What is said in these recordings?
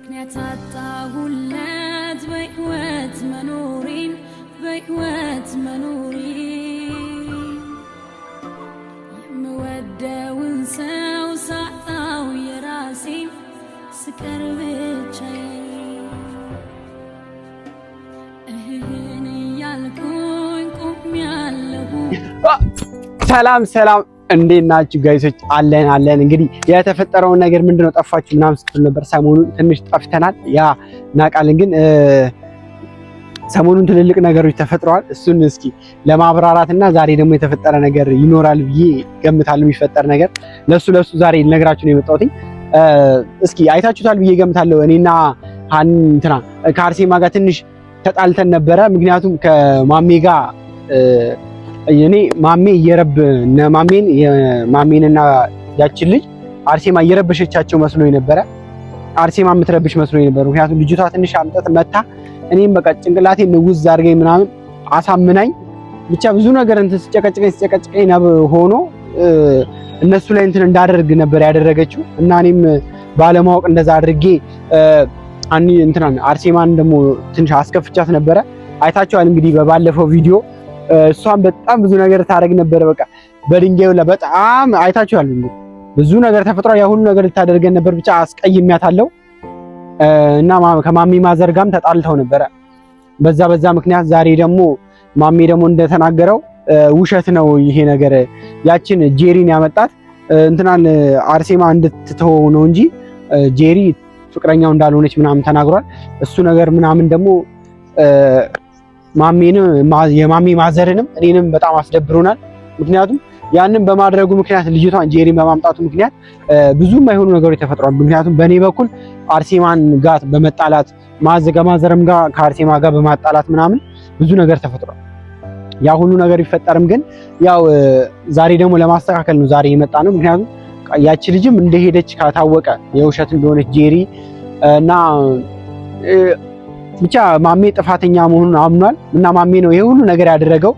ምክንያት አጣሁለት በህይወት መኖሬን የምወደውን ሰው ሳጣው የራሴን ስቀር ብቻዬን እህን እያልኩኝ ቆሜያለሁ። ሰላም እንዴት ናችሁ ጋይሶች? አለን እንግዲህ የተፈጠረውን ነገር ምንድነው ጠፋችሁ ምናምን ስትሉ ነበር። ሰሞኑን ትንሽ ጠፍተናል፣ ያ እናውቃለን። ግን ሰሞኑን ትልልቅ ነገሮች ተፈጥረዋል። እሱን እስኪ ለማብራራትና ዛሬ ደግሞ የተፈጠረ ነገር ይኖራል ብዬ ገምታለሁ። የሚፈጠር ነገር ለሱ ዛሬ ልነግራችሁ ነው የመጣሁት። እስኪ አይታችሁታል ብዬ ገምታለሁ። እኔና ከአርሴማ ጋር ትንሽ ተጣልተን ነበረ። ምክንያቱም ከማሜ ጋር እኔ ማሜ ማሜንና ያችን ልጅ አርሴማ እየረበሸቻቸው መስሎኝ ነበረ። አርሴማ የምትረብሽ መስሎኝ ነበር። ምክንያቱም ልጅቷ ትንሽ አምጠት መታ እኔም በቃ ጭንቅላቴ ንውዝ አድርገኝ ምናምን አሳምናኝ ብቻ ብዙ ነገር ስጨቀጭቀኝ ሆኖ እነሱ ላይ እንዳደርግ ነበር ያደረገችው እና እኔም ባለማወቅ እንደዛ አድርጌ አርሴማን ደግሞ ትንሽ አስከፍቻት ነበረ። አይታችኋል እንግዲህ በባለፈው ቪዲዮ እሷን በጣም ብዙ ነገር ታደርግ ነበር። በቃ በድንጋዩ ላይ በጣም አይታችኋል እንግዲህ ብዙ ነገር ተፈጥሯል። ያ ሁሉ ነገር ልታደርገን ነበር። ብቻ አስቀይሜያታለሁ እና ከማሚ ማዘር ጋርም ተጣልተው ነበረ። በዛ ምክንያት ዛሬ ደግሞ ማሚ ደግሞ እንደተናገረው ውሸት ነው ይሄ ነገር፣ ያችን ጄሪን ያመጣት አርሴማ እንድትተወው ነው እንጂ ጄሪ ፍቅረኛው እንዳልሆነች ምናምን ተናግሯል። እሱ ነገር ምናምን ደግሞ የማሚ ማዘርንም እኔንም በጣም አስደብሮናል። ምክንያቱም ያንን በማድረጉ ምክንያት ልጅቷን ጄሪን በማምጣቱ ምክንያት ብዙ የማይሆኑ ነገሮች ተፈጥሯል። ምክንያቱም በእኔ በኩል አርሴማን ጋር በመጣላት ማዘርም ጋር ከአርሴማ ጋር በማጣላት ምናምን ብዙ ነገር ተፈጥሯል። ያ ሁሉ ነገር ይፈጠርም ግን ያው ዛሬ ደግሞ ለማስተካከል ነው ዛሬ የመጣ ነው። ምክንያቱም ያቺ ልጅም እንደሄደች ካታወቀ የውሸት እንደሆነች ጄሪ እና ብቻ ማሜ ጥፋተኛ መሆኑን አምኗል እና ማሜ ነው ይሄ ሁሉ ነገር ያደረገው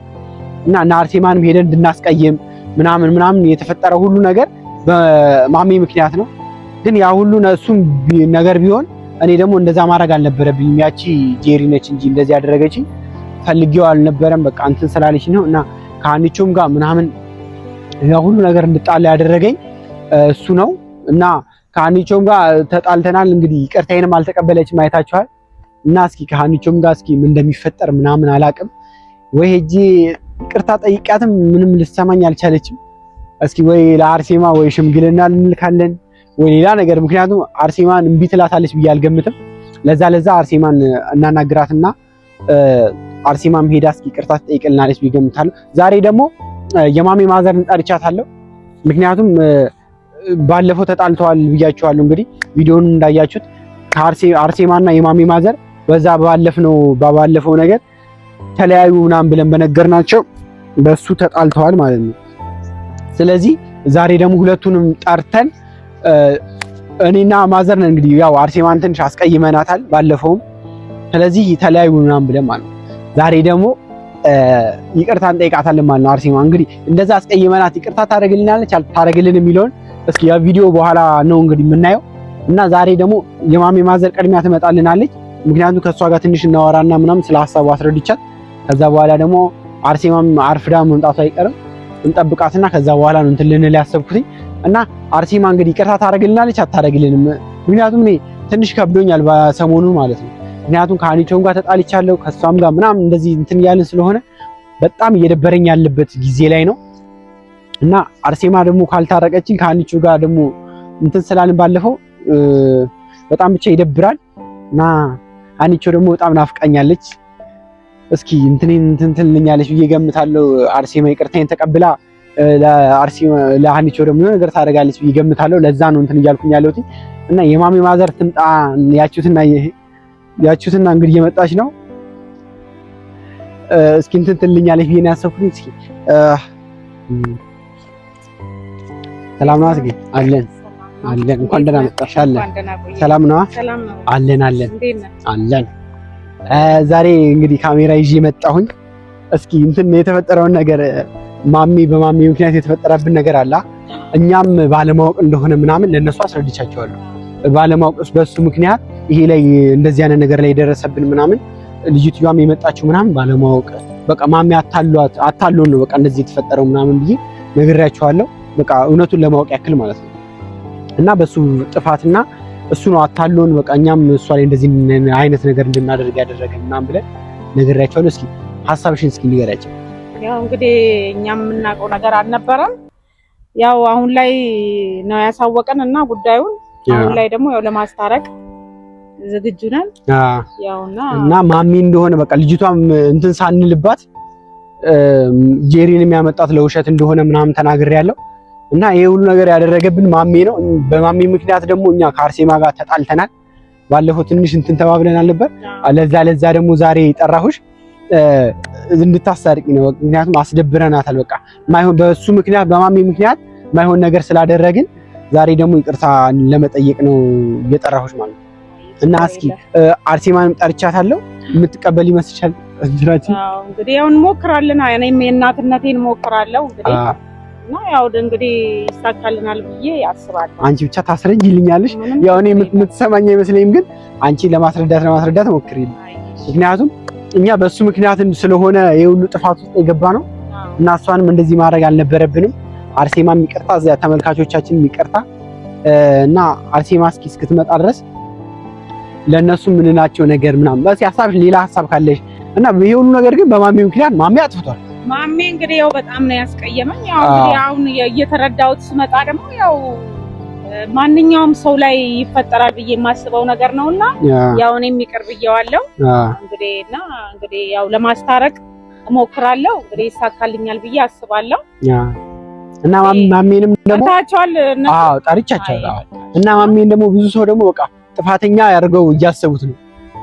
እና አርሴማንም ሄደን እንድናስቀይም ምናምን የተፈጠረው ሁሉ ነገር በማሜ ምክንያት ነው። ግን ያ ሁሉ እሱም ነገር ቢሆን እኔ ደግሞ እንደዛ ማድረግ አልነበረብኝም። ያቺ ጄሪ ነች እንጂ እንደዚህ ያደረገችኝ ፈልጌው አልነበረም። በቃ ስላለች ነው እና ከአንቾም ጋር ምናምን ያ ሁሉ ነገር እንድጣላ ያደረገኝ እሱ ነው እና ከአንቾም ጋር ተጣልተናል። እንግዲህ ይቅርታዬንም አልተቀበለችም አይታችኋል። እና እስኪ ከአንቾም ጋር እስኪ ምን እንደሚፈጠር ምናምን አላቅም ወይ ሄጄ ይቅርታ ጠይቂያትም ምንም ልትሰማኝ አልቻለችም። እስኪ ወይ ለአርሴማ ወይ ሽምግልና ልንልካለን ወይ ሌላ ነገር። ምክንያቱም አርሴማን እምቢ ትላታለች ብዬ አልገምትም። ለዛ አርሴማን እናናግራትና አርሴማም ሄዳ እስኪ ይቅርታ ትጠይቅልናለች ብዬ ገምታለሁ። ዛሬ ደግሞ የማሚ ማዘርን ጠርቻታለሁ። ምክንያቱም ባለፈው ተጣልተዋል ብያችኋለሁ። እንግዲህ ቪዲዮውን እንዳያችሁት አርሴማና የማሚ ማዘር በዛ ባለፈው ነገር ተለያዩ ምናምን ብለን በነገርናቸው በሱ ተጣልተዋል ማለት ነው። ስለዚህ ዛሬ ደግሞ ሁለቱንም ጠርተን እኔና ማዘር ነን እንግዲህ ያው አርሴማን ትንሽ አስቀይመናታል ባለፈውም። ስለዚህ ተለያዩ ምናምን ብለን ማለት ነው። ዛሬ ደግሞ ይቅርታ እንጠይቃታለን ማለት ነው። አርሴማ እንግዲህ እንደዛ አስቀይመናት ይቅርታ ታደርግልናለች አልታደርግልን የሚለውን እስኪ የቪዲዮ በኋላ ነው እንግዲህ የምናየው። እና ዛሬ ደግሞ የማሚ ማዘር ቀድሚያ ትመጣልናለች። ምክንያቱም ከሷ ጋር ትንሽ እናወራና ምናምን ስለ ሀሳቡ አስረድቻት ከዛ በኋላ ደግሞ አርሴማም አርፍዳ መምጣቱ አይቀርም እንጠብቃትና ከዛ በኋላ ነው ልንል ያሰብኩት። እና አርሴማ እንግዲህ ይቅርታ ታደርግልናለች አታደርግልንም? ምክንያቱም እኔ ትንሽ ከብዶኛል በሰሞኑ ማለት ነው። ምክንያቱም ከአንቾም ጋር ተጣልቻለሁ ከሷም ጋር ምናምን እንደዚህ እያልን ስለሆነ በጣም እየደበረኝ ያለበት ጊዜ ላይ ነው። እና አርሴማ ደግሞ ካልታረቀችኝ ከአንቾ ጋር ደግሞ ስላልን ባለፈው በጣም ብቻ ይደብራል። እና አንቾ ደግሞ በጣም ናፍቃኛለች። እስኪ ትልኛለች ብዬ ገምታለሁ። አርሴማ ይቅርታዬን ተቀብላ ለአንቾ ደግሞ ነገር ታደርጋለች ብዬ ገምታለሁ። ለዛ ነው እያልኩኝ ያለሁት። እና የማሚ ማዘር ትምጣ ያችሁትና እንግዲህ እየመጣች ነው። እስኪ ትልኛለች ብዬ ነው ያሰብኩኝ። እስኪ ሰላም ነው አስጌ? አለን እንኳን ደህና መጣሽ። ሰላም ነው አለን። ዛሬ እንግዲህ ካሜራ ይዤ መጣሁኝ። እስኪ የተፈጠረውን ነገር በማሚ ምክንያት የተፈጠረብን ነገር አለ። እኛም ባለማወቅ እንደሆነ ምናምን ለነሱ አስረድቻቸዋለሁ። ባለማወቅ በሱ ምክንያት ይሄ ላይ እንደዚህ አይነት ነገር ላይ ደረሰብን ምናምን ልጅቷም የመጣችው ምናምን ባለማወቅ በቃ ማሚ አታሎን ነው በቃ እንደዚህ የተፈጠረው ምናምን ብዬ ነግሬያቸዋለሁ። በቃ እውነቱን ለማወቅ ያክል ማለት ነው። እና በሱ ጥፋትና እሱ ነው አታሎን በቃ እኛም እሷ ላይ እንደዚህ አይነት ነገር እንድናደርግ ያደረገን ምናምን ብለን ነግሬያቸዋለሁ። እስኪ ሐሳብሽን እስኪ ንገሪያቸው። ያው እንግዲህ እኛም የምናውቀው ነገር አልነበረም። ያው አሁን ላይ ነው ያሳወቀን እና ጉዳዩን አሁን ላይ ደግሞ ያው ለማስታረቅ ዝግጁ ነን። እና ማሚ እንደሆነ በቃ ልጅቷም እንትን ሳንልባት ጄሪን የሚያመጣት ለውሸት እንደሆነ ምናምን ተናግሬያለሁ። እና ይሄ ሁሉ ነገር ያደረገብን ማሚ ነው። በማሚ ምክንያት ደግሞ እኛ ከአርሴማ ጋር ተጣልተናል። ባለፈው ትንሽ እንትን ተባብለናል ነበር። ለዛ ደግሞ ዛሬ ጠራሁሽ እንድታስታርቂ ነው። ምክንያቱም አስደብረናታል። በቃ ማይሆን በሱ ምክንያት በማሚ ምክንያት ማይሆን ነገር ስላደረግን ዛሬ ደግሞ ይቅርታ ለመጠየቅ ነው የጠራሁሽ ማለት ነው። እና እስኪ አርሴማንም ጠርቻታለሁ የምትቀበል ይመስልሻል? እንግዲህ ያው እንሞክራለን። እኔም የእናትነቴን እሞክራለሁ እንግዲህ እና ያው እንግዲህ ይሳካልናል ብዬ አስባለሁ። አንቺ ብቻ ታስረጅልኛለሽ። ያው እኔ የምትሰማኝ አይመስለኝም፣ ግን አንቺ ለማስረዳት ሞክሪልኝ። ምክንያቱም እኛ በሱ ምክንያት ስለሆነ የሁሉ ጥፋት ውስጥ የገባ ነው እና እሷንም እንደዚህ ማድረግ አልነበረብንም። አርሴማም ይቅርታ፣ እዚያ ተመልካቾቻችን ይቅርታ እና አርሴማ እስክትመጣ ድረስ ለነሱ ምንናቸው ነገር ምናምን በስ ሐሳብሽ ሌላ ሐሳብ ካለሽ እና ይሄ ሁሉ ነገር ግን በማሚ ምክንያት ማሚ አጥፍቷል። ማሚ እንግዲህ ያው በጣም ነው ያስቀየመኝ። ያው እንግዲህ አሁን እየተረዳሁት ስመጣ ደግሞ ያው ማንኛውም ሰው ላይ ይፈጠራል ብዬ የማስበው ነገር ነውና ያው እኔም ይቅር ብዬዋለሁ እንግዲህ ያው ለማስታረቅ እሞክራለሁ። እንግዲህ ይሳካልኛል ብዬ አስባለሁ። እና ማሚንም ደግሞ ጠርቻቸዋለሁ። እና ማሚን ደግሞ ብዙ ሰው ደግሞ በቃ ጥፋተኛ ያደርገው እያሰቡት ነው።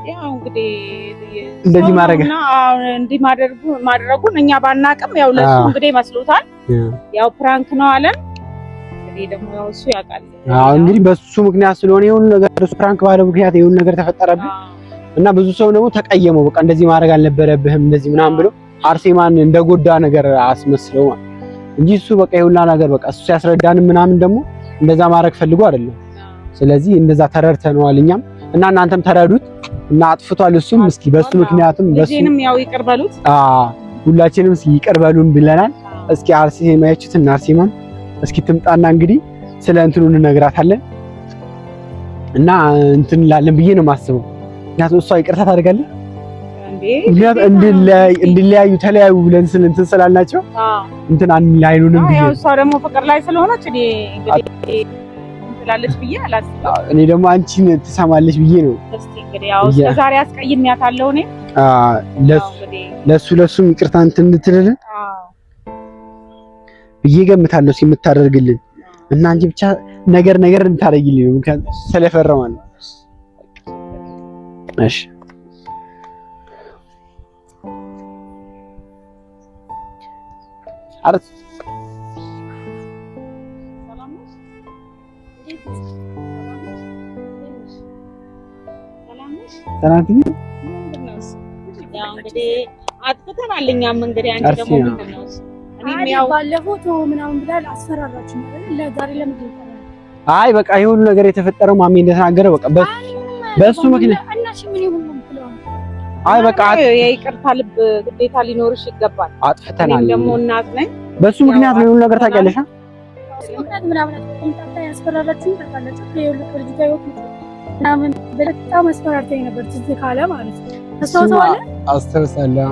ያው እንግዲህ እንደዚህ ማድረጉን እኛ ባናቅም ያው ለሱ እንግዲህ መስሎታል። ያው ፕራንክ ነው አለን። እንግዲህ ደግሞ ያው እሱ ያውቃል። እንግዲህ በሱ ምክንያት ስለሆነ ይሁን ነገር እሱ ፕራንክ ባለው ምክንያት ይሁን ነገር ተፈጠረብን እና ብዙ ሰው ደግሞ ተቀየመው። በቃ እንደዚህ ማድረግ አልነበረብህም እንደዚህ ምናምን ብሎ አርሴማን እንደጎዳ ነገር አስመስለው ማለት እንጂ እሱ በቃ ይሁንላ ነገር በቃ እሱ ያስረዳን ምናምን ደግሞ እንደዛ ማድረግ ፈልጎ አይደለም። ስለዚህ እንደዛ ተረድተነዋል እኛም እና እናንተም ተረዱት እና አጥፍቷል እሱም። እስኪ በሱ ምክንያቱም በሱንም ያው ይቅር በሉት። ሁላችንም እስኪ ይቅር በሉን ብለናል። እስኪ አርሴማ ያችሁትና አርሴማም እስኪ ትምጣና እንግዲህ ስለ እንትኑ እንነግራታለን እና እንትን እንላለን ብዬ ነው የማስበው። ምክንያቱም እሷ ይቅርታ ታደርጋለች እንድለያዩ ተለያዩ ብለን እንትን ስላልናቸው እንትን አንላይሉንም ብዬ እሷ ደግሞ ፍቅር ላይ ስለሆነች እኔ እንግዲህ ትላለች ብዬ አላስብም። እኔ ደግሞ አንቺን ትሰማለች ብዬ ነው። እስቲ እንግዲህ ያው ዛሬ አስቀይሜያታለሁ እኔ ለሱም ይቅርታ እንትን እንድትልልን ብዬ ገምታለሁ የምታደርግልን እና አንቺ ብቻ ነገር እንታረጊልኝ ነው ምክንያቱም ስለፈረማል። እሺ አረት ሰላም ያው እንግዲህ አጥፍተናል እኛም እንግዲህ አንቺ ደግሞ ምንድን ነው እኔም ያው ባለፈው ተው ምናምን ብላል አስፈራራችሁ ለዛሬ ለምን አይ በቃ ይሄ ሁሉ ነገር የተፈጠረው ማሚ እንደተናገረ በቃ በሱ ምክንያት እናሽ ምን ይሁን ነው አይ በቃ የይቅርታ ልብ ግዴታ ሊኖርሽ ይገባል። አጥፍተናል እኔም ደግሞ እናት ነኝ። በሱ ምክንያት ነው ሁሉ ነገር ታውቂያለሽ። ምክንያት ምናምን እንታታ ያስፈራራችሁ ታውቃላችሁ። የሁሉ ልጅ ታዩት ምናምን በጣም አስፈራርተኝ ነበር ትዝ ካለ ማለት ነው። አስታውሳለሁ።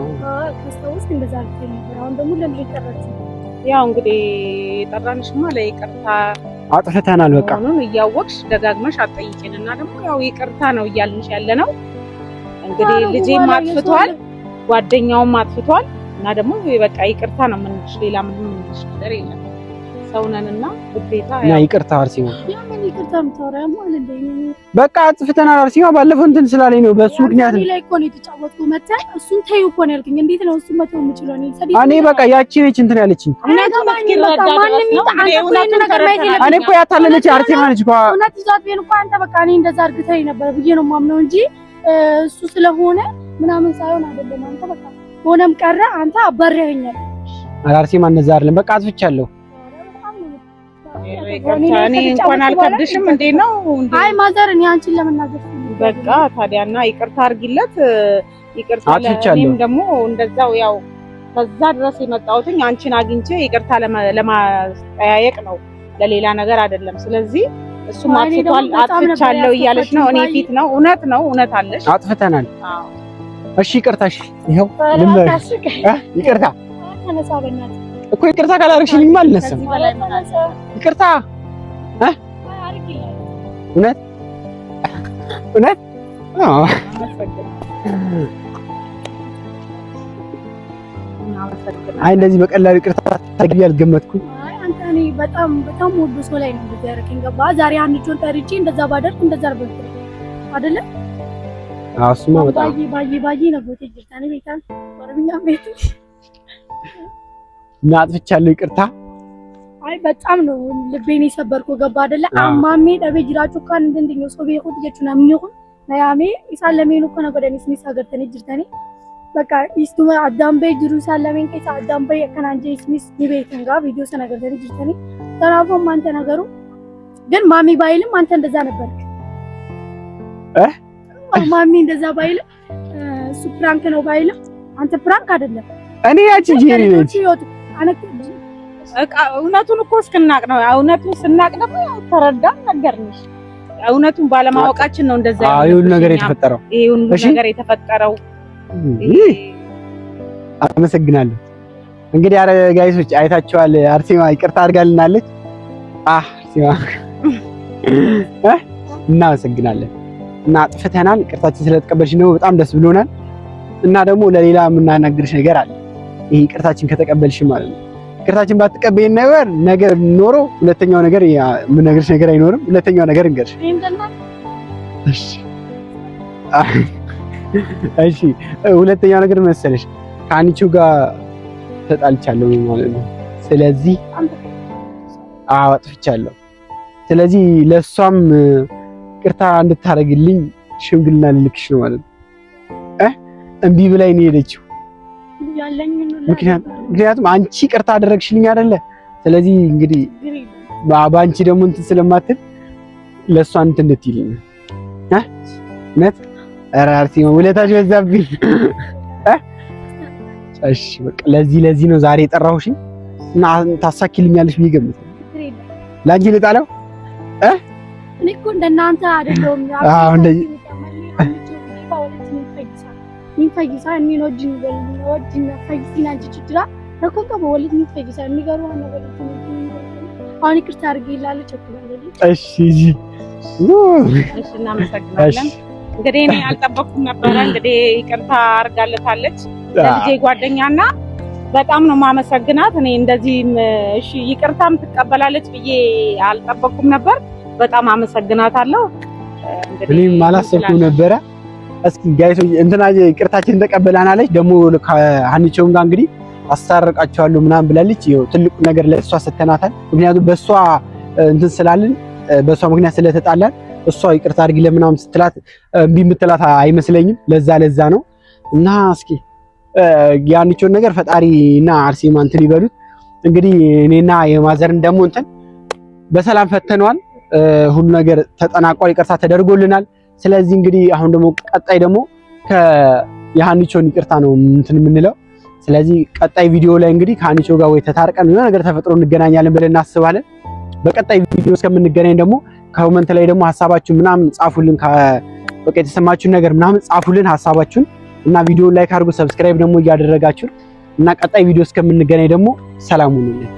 ከስተውስ እንደዛ አልኩኝ ነበር። አሁን ደግሞ ለምን ይቀርራችሁ? ያው እንግዲህ ጠራንሽማ ለይቅርታ አጥፍተናል። በቃ አሁን እያወቅሽ ደጋግመሽ አትጠይቂንና ደግሞ ያው ይቅርታ ነው እያልንሽ ያለነው። እንግዲህ ልጄም አጥፍቷል፣ ጓደኛውም አጥፍቷል እና ደግሞ በቃ ይቅርታ ነው የምንልሽ። ሌላ ምንም የምንልሽ ነገር የለም። ሰውነንና ግዴታ እና ይቅርታ አርሴማ ያምን ይቅርታ ምታወራው ማለት ነው። በቃ አጥፍተናል። አርሴማ ባለፈው እንትን ስላለኝ ነው በሱ ምክንያት ነው ላይ እኮ ነው የተጫወትኩት። መተን እሱን ተይው እኮ ነው ያልከኝ። እንዴት ነው እሱን መተው የምችለው? እኔ በቃ ያቺ ነች እንትን ያለችኝ። እኔ እኮ ያታለለች አርሴማ ነች እኮ እውነት ይዟት ቢሆን እኮ አንተ በቃ እኔ እንደዛ አድርገኸኝ ነበር ብዬ ነው የማምነው እንጂ እሱ ስለሆነ ምናምን ሳይሆን አይደለም። አንተ በቃ ሆነም ቀረ አንተ አባረኸኛል። አርሴማ እንደዛ አይደለም። በቃ አጥፍቻለሁ። እኔ እንኳን አልከብድሽም እንዴ ነው እንዴ? አይ ማዘር እኔ አንቺን ለመናገር እንዴ በቃ ታዲያና ይቅርታ አድርጊለት። ይቅርታ ለእኔም ደግሞ እንደዛው ያው ከዛ ድረስ የመጣሁትኝ አንቺን አግኝቼ ይቅርታ ለማጠያየቅ ነው፣ ለሌላ ነገር አይደለም። ስለዚህ እሱም አጥፍቷል አጥፍቻለሁ እያለች ነው። እኔ ፊት ነው እውነት አለሽ። አጥፍተናል። እሺ ይቅርታ። እሺ ይሄው ይቅርታ ተነሳ በእናትህ እኮ ይቅርታ ካላደረግሽልኝ አልነሳም። ይቅርታ እውነት አይ እንደዚህ በቀላሉ ይቅርታ ታደርጊ አልገመትኩም። አይ አንተ እኔ በጣም ወዶ ሰው ላይ ነው እንደዚህ ያደረከኝ። ገባ ዛሬ አንቺን ጠርቼ እንደዛ ባደርግ እንደዛ አርበክ አይደለ? እሱማ በጣም ባይ ነው ቦቴ ጅርታኔ ቤታን ወረብኛ ቤት አጥፍቻለሁ ይቅርታ። አይ በጣም ነው ልቤን የሰበርኩ። ገባ አይደለ? አማሜ ደቤ ጅራችሁ ካን እንደንደኞ ሰው ቤቁት እየቹና ምን ይሁን ናያሜ ኢሳለሜኑ ኮነ ጎደኒ ስሚስ ሀገርተኒ ጅርታኔ በቃ ኢስቱማ አዳምቤ ጀሩሳሌምን ከሳ አዳምቤ ከናንጀ ስሚስ ዲቤተንጋ ቪዲዮ ሰነገርተኒ ጅርታኔ ተራፎም አንተ ነገሩ ግን ማሚ ባይልም አንተ እንደዛ ነበርክ። ማሚ እንደዛ ባይልም እሱ ፕራንክ ነው ባይልም አንተ ፕራንክ አይደለም። እኔ ያቺ ጄሪ ነች እውነቱን እኮ እስክናቅ ነው። እውነቱን ስናቅ ደግሞ ያው ተረዳን ነገርንሽ። እውነቱን ባለማወቃችን ነው እንደዛ ይሁን ነገር የተፈጠረው። ይሁን ነገር የተፈጠረው። አመሰግናለሁ። እንግዲህ አረ ጋይሶች አይታችኋል። አርሴማ ይቅርታ አድርጋልናለች። አርሴማ እናመሰግናለን። እና አጥፍተናል። ይቅርታችን ስለተቀበልሽ ነው በጣም ደስ ብሎናል። እና ደግሞ ለሌላ የምናናግርሽ ነገር አለ። ይሄ ይቅርታችን ከተቀበልሽ ማለት ነው። ይቅርታችን ባትቀበይና ነገር ኖሮ ሁለተኛው ነገር የምነግርሽ ነገር አይኖርም። ሁለተኛው ነገር እንገርሽ። እሺ ሁለተኛው ነገር መሰለሽ ከአንቺ ጋር ተጣልቻለሁ ማለት ነው። ስለዚህ አጥፍቻለሁ። ስለዚህ ለሷም ይቅርታ እንድታረግልኝ ሽምግልና ልልክሽ ነው ማለት ነው። እምቢ ብላኝ ነው የሄደችው። ምክንያቱም አንቺ ይቅርታ አደረግሽልኝ አይደለ? ስለዚህ እንግዲህ በአንቺ ደግሞ እንትን ስለማትል ለሷ እንትን እንድትይልኝ እውነት አራርቲ ወለታሽ በዛብኝ። እሺ በቃ ለዚህ ነው ዛሬ የጠራሁሽ እና ታሳኪልኛለሽ ብዬ ገምታለሁ። ላንቺ ልጣለው እኔ እኮ እንደናንተ አይደለም። እንደዚህ ፈይሳ የሚኖጅን ወጅና ፈይሲና ጅጅራ ረኮንከ በወልት ፈይሳ የሚገሩ ነገር አሁን ይቅርታ አድርጌ ይላል ቸኩላለኝ። እሺ እናመሰግናለን። እንግዲህ እኔ አልጠበቅኩም ነበረ። እንግዲህ ይቅርታ አድርጋለታለች ለልጄ ጓደኛና በጣም ነው ማመሰግናት። እኔ እንደዚህም እሺ ይቅርታም ትቀበላለች ብዬ አልጠበቅኩም ነበር። በጣም አመሰግናታለሁ። እንግዲህ ማላሰብኩም ነበረ። እስኪ ጋይሶ እንትና ይቅርታችን ተቀበላናለች። ደግሞ ከሀኒቾም ጋር እንግዲህ አስታርቃቸዋለሁ ምናምን ብላለች። ይኸው ትልቁ ነገር ለእሷ ሰተናታል። ምክንያቱም በእሷ እንትን ስላልን በእሷ ምክንያት ስለተጣላን እሷ ይቅርታ አድርጊ ለምናምን ስትላት እምቢ የምትላት አይመስለኝም። ለዛ ነው እና እስኪ የሀኒቾን ነገር ፈጣሪና አርሴማ እንትን ይበሉት። እንግዲህ እኔና የማዘርን ደግሞ እንትን በሰላም ፈተነዋል። ሁሉ ነገር ተጠናቋል። ይቅርታ ተደርጎልናል። ስለዚህ እንግዲህ አሁን ደግሞ ቀጣይ ደግሞ የሀኒቾን ይቅርታ ነው እንትን የምንለው። ስለዚህ ቀጣይ ቪዲዮ ላይ እንግዲህ ከሀኒቾ ጋር ወይ ተታርቀን የሆነ ነገር ተፈጥሮ እንገናኛለን ብለን እናስባለን። በቀጣይ ቪዲዮ እስከምንገናኝ ደግሞ ኮመንት ላይ ደግሞ ሀሳባችሁን ምናምን ጻፉልን። በቃ የተሰማችሁን ነገር ምናምን ጻፉልን ሀሳባችሁን እና ቪዲዮውን ላይክ አድርጉ፣ ሰብስክራይብ ደግሞ እያደረጋችሁ እና ቀጣይ ቪዲዮ እስከምንገናኝ ደግሞ ሰላም ሁኑልን።